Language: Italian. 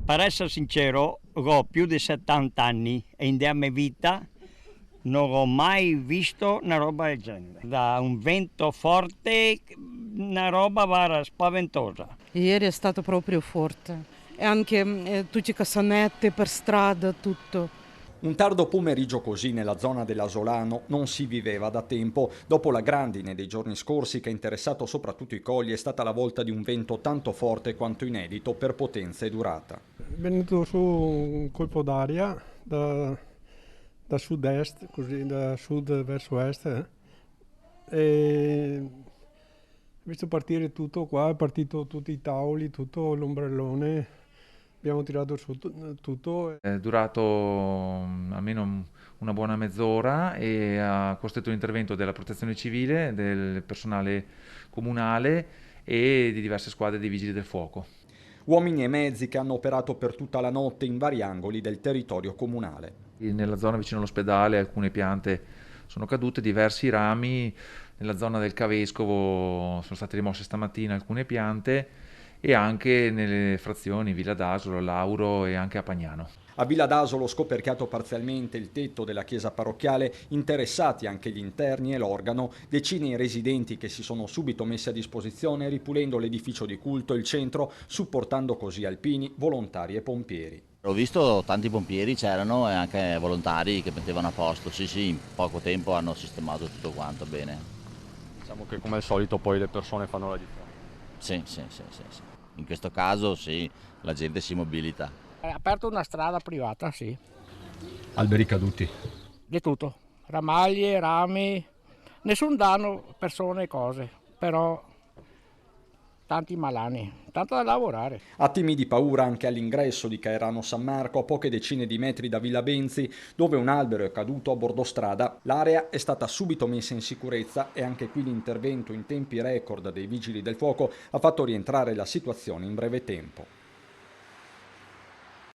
Per essere sincero, ho più di 70 anni e in mia vita non ho mai visto una roba del genere. Da un vento forte, una roba spaventosa. Ieri è stato proprio forte e anche tutte cassanette per strada, tutto. Un tardo pomeriggio così nella zona dell'Asolano non si viveva da tempo. Dopo la grandine dei giorni scorsi che ha interessato soprattutto i colli, è stata la volta di un vento tanto forte quanto inedito per potenza e durata. È venuto su un colpo d'aria da sud-est, così da sud verso est, e ho visto partire tutto qua, è partito tutti i tavoli, tutto l'ombrellone. Abbiamo tirato su tutto. È durato almeno una buona mezz'ora e ha costretto l'intervento della protezione civile, del personale comunale e di diverse squadre dei vigili del fuoco. Uomini e mezzi che hanno operato per tutta la notte in vari angoli del territorio comunale. Nella zona vicino all'ospedale alcune piante sono cadute, diversi rami. Nella zona del Cavescovo sono state rimosse stamattina alcune piante e anche nelle frazioni Villa d'Asolo, Lauro e anche a Pagnano. A Villa d'Asolo scoperchiato parzialmente il tetto della chiesa parrocchiale, interessati anche gli interni e l'organo, decine i residenti che si sono subito messi a disposizione ripulendo l'edificio di culto e il centro, supportando così alpini, volontari e pompieri. Ho visto tanti pompieri c'erano e anche volontari che mettevano a posto, sì, in poco tempo hanno sistemato tutto quanto bene. Diciamo che come al solito poi le persone fanno la differenza. Sì. In questo caso sì, la gente si mobilita. È aperto una strada privata, sì. Alberi caduti. Di tutto, ramaglie, rami, nessun danno, persone e cose, però tanti malani, tanto da lavorare. Attimi di paura anche all'ingresso di Caerano San Marco, a poche decine di metri da Villa Benzi, dove un albero è caduto a bordo strada. L'area è stata subito messa in sicurezza e anche qui l'intervento in tempi record dei vigili del fuoco ha fatto rientrare la situazione in breve tempo.